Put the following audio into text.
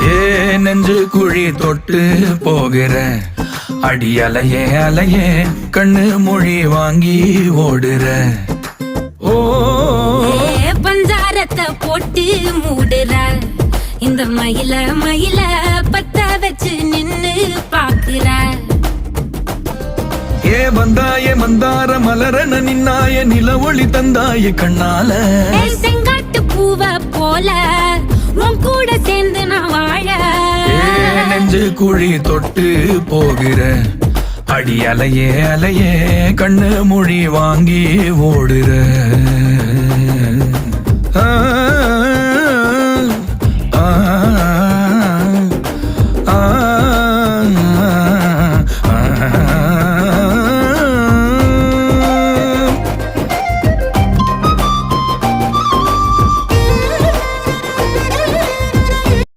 ஏ நெஞ்சு குழி தொட்டு போகிற அடி அலையே அலையே கண்ணு மொழி வாங்கி ஓடுற. ஓ பஞ்சாரத்தை போட்டு மூடுற இந்த மயில மயில பத்த வச்சு நின்னு பாக்குற. ஏ வந்தாய மந்தார மலரன நின்னாய நில ஒளி தந்தாய கண்ணால. செங்காட்டு பூவ போல உன் கூட சேர்ந்து நான் வாழ. நெஞ்சு குழி தொட்டு போகிற அடி அலையே அலையே கண்ணு மொழி வாங்கி ஓடுற. ஆ ஆ